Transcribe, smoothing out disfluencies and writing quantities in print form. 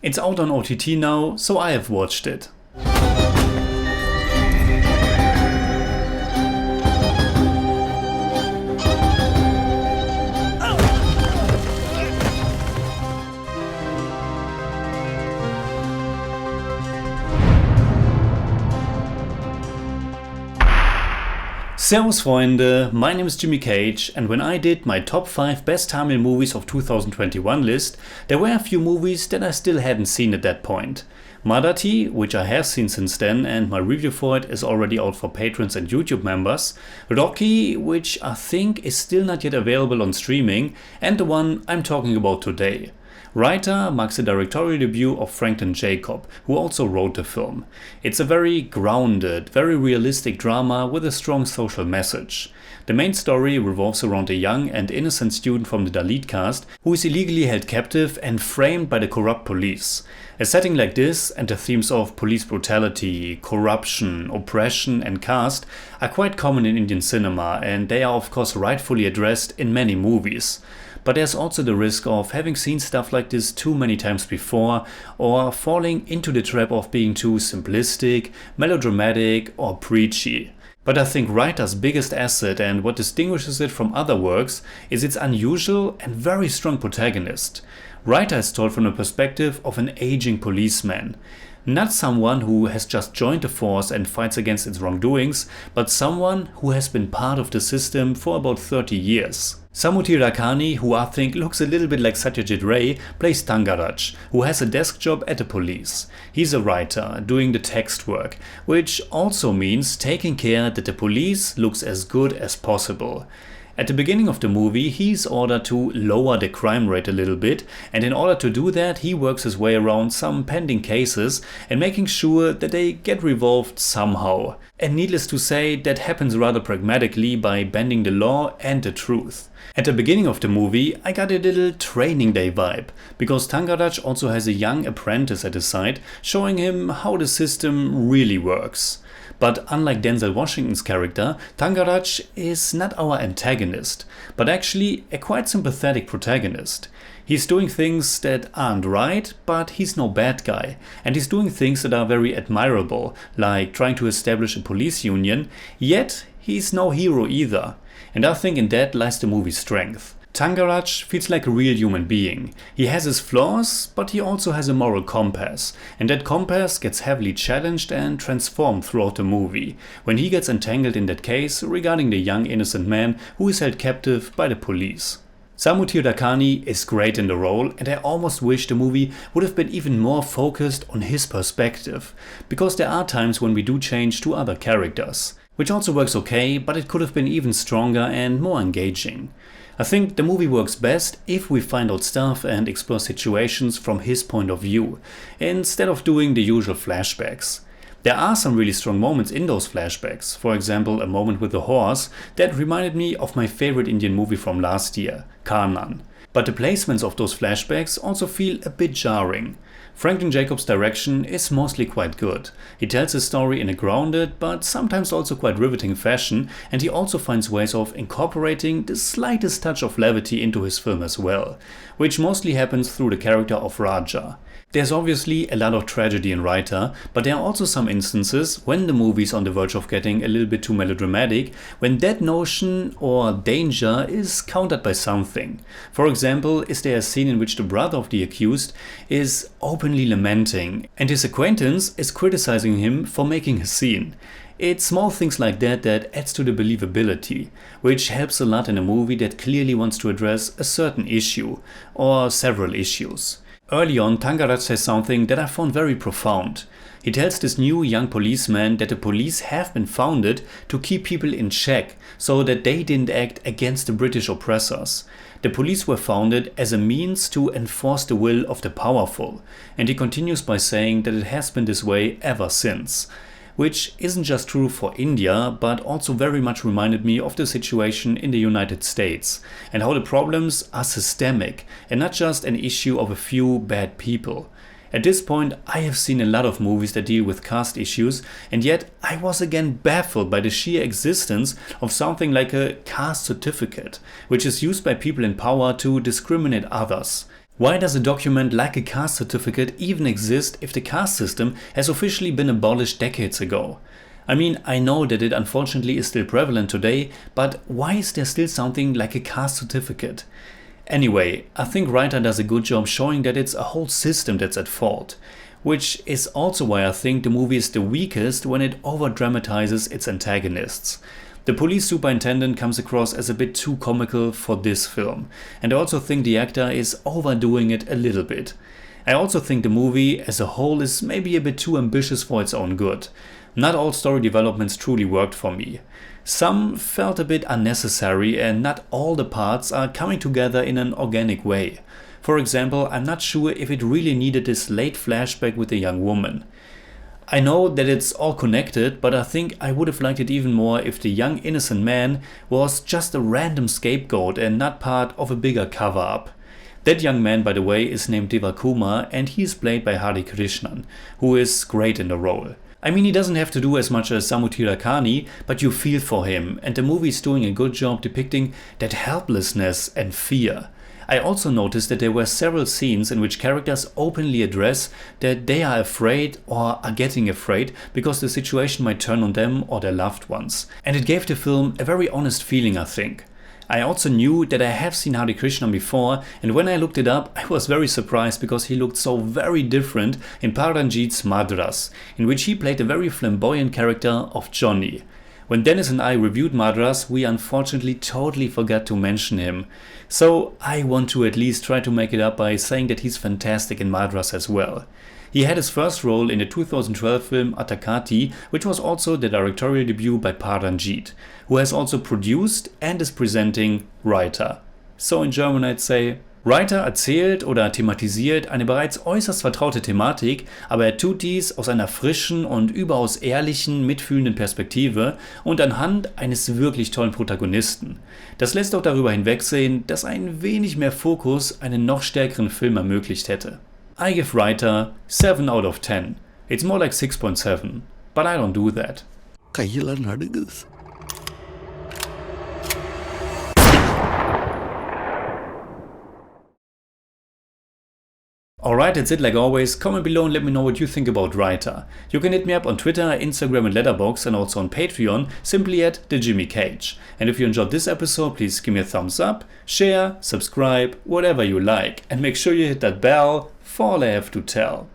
It's out on OTT now, so I have watched it. Servus Freunde, my name is Jimmy Cage, and when I did my top 5 best Tamil movies of 2021 list, there were a few movies that I still hadn't seen at that point. Madati, which I have seen since then, and my review for it is already out for patrons and YouTube members, Rocky, which I think is still not yet available on streaming, and the one I'm talking about today. Writer marks the directorial debut of Franklin Jacob, who also wrote the film. It's a very grounded, very realistic drama with a strong social message. The main story revolves around a young and innocent student from the Dalit caste who is illegally held captive and framed by the corrupt police. A setting like this and the themes of police brutality, corruption, oppression and caste are quite common in Indian cinema, and they are of course rightfully addressed in many movies. But there's also the risk of having seen stuff like this too many times before, or falling into the trap of being too simplistic, melodramatic or preachy. But I think Writer's biggest asset and what distinguishes it from other works is its unusual and very strong protagonist. Writer is told from the perspective of an aging policeman. Not someone who has just joined the force and fights against its wrongdoings, but someone who has been part of the system for about 30 years. Samuthirakani, who I think looks a little bit like Satyajit Ray, plays Thangaraj, who has a desk job at the police. He's a writer, doing the text work, which also means taking care that the police looks as good as possible. At the beginning of the movie, he's ordered to lower the crime rate a little bit, and in order to do that, he works his way around some pending cases and making sure that they get resolved somehow. And needless to say, that happens rather pragmatically by bending the law and the truth. At the beginning of the movie, I got a little training day vibe, because Thangaraj also has a young apprentice at his side, showing him how the system really works. But unlike Denzel Washington's character, Thangaraj is not our antagonist, but actually a quite sympathetic protagonist. He's doing things that aren't right, but he's no bad guy, and he's doing things that are very admirable, like trying to establish a police union, yet he's no hero either. And I think in that lies the movie's strength. Thangaraj feels like a real human being. He has his flaws, but he also has a moral compass, and that compass gets heavily challenged and transformed throughout the movie, when he gets entangled in that case regarding the young innocent man who is held captive by the police. Samuthirakani is great in the role, and I almost wish the movie would have been even more focused on his perspective, because there are times when we do change to other characters, which also works okay, but it could have been even stronger and more engaging. I think the movie works best if we find out stuff and explore situations from his point of view, instead of doing the usual flashbacks. There are some really strong moments in those flashbacks, for example a moment with the horse that reminded me of my favorite Indian movie from last year, Kanan. But the placements of those flashbacks also feel a bit jarring. Franklin Jacob's direction is mostly quite good. He tells his story in a grounded but sometimes also quite riveting fashion, and he also finds ways of incorporating the slightest touch of levity into his film as well, which mostly happens through the character of Raja. There's obviously a lot of tragedy in Writer, but there are also some instances when the movie is on the verge of getting a little bit too melodramatic, when that notion or danger is countered by something. For example, is there a scene in which the brother of the accused is openly lamenting, and his acquaintance is criticizing him for making a scene. It's small things like that adds to the believability, which helps a lot in a movie that clearly wants to address a certain issue, or several issues. Early on, Thangaraj says something that I found very profound. He tells this new young policeman that the police have been founded to keep people in check, so that they didn't act against the British oppressors. The police were founded as a means to enforce the will of the powerful, and he continues by saying that it has been this way ever since. Which isn't just true for India, but also very much reminded me of the situation in the United States, and how the problems are systemic and not just an issue of a few bad people. At this point, I have seen a lot of movies that deal with caste issues, and yet I was again baffled by the sheer existence of something like a caste certificate, which is used by people in power to discriminate others. Why does a document like a caste certificate even exist if the caste system has officially been abolished decades ago? I mean, I know that it unfortunately is still prevalent today, but why is there still something like a caste certificate? Anyway, I think Reiter does a good job showing that it's a whole system that's at fault. Which is also why I think the movie is the weakest when it over-dramatizes its antagonists. The police superintendent comes across as a bit too comical for this film, and I also think the actor is overdoing it a little bit. I also think the movie as a whole is maybe a bit too ambitious for its own good. Not all story developments truly worked for me. Some felt a bit unnecessary and not all the parts are coming together in an organic way. For example, I'm not sure if it really needed this late flashback with a young woman. I know that it's all connected, but I think I would have liked it even more if the young innocent man was just a random scapegoat and not part of a bigger cover-up. That young man, by the way, is named Devakuma and he is played by Hari Krishnan, who is great in the role. I mean, he doesn't have to do as much as Samuthirakani, but you feel for him and the movie is doing a good job depicting that helplessness and fear. I also noticed that there were several scenes in which characters openly address that they are afraid or are getting afraid because the situation might turn on them or their loved ones. And it gave the film a very honest feeling, I think. I also knew that I have seen Hari Krishnan before, and when I looked it up I was very surprised because he looked so very different in Paranjit's Madras, in which he played a very flamboyant character of Johnny. When Dennis and I reviewed Madras, we unfortunately totally forgot to mention him. So I want to at least try to make it up by saying that he's fantastic in Madras as well. He had his first role in the 2012 film Atakati, which was also the directorial debut by Paranjit, who has also produced and is presenting Reiter. So in German I'd say: Reiter erzählt oder thematisiert eine bereits äußerst vertraute Thematik, aber er tut dies aus einer frischen und überaus ehrlichen, mitfühlenden Perspektive und anhand eines wirklich tollen Protagonisten. Das lässt auch darüber hinwegsehen, dass ein wenig mehr Fokus einen noch stärkeren Film ermöglicht hätte. I give Reiter 7 out of 10. It's more like 6.7, but I don't do that. கையில நடுங்குது. Alright, that's it like always. Comment below and let me know what you think about Reiter. You can hit me up on Twitter, Instagram and Letterboxd and also on Patreon, simply at TheJimmyCage. And if you enjoyed this episode, please give me a thumbs up, share, subscribe, whatever you like. And make sure you hit that bell for all I have to tell.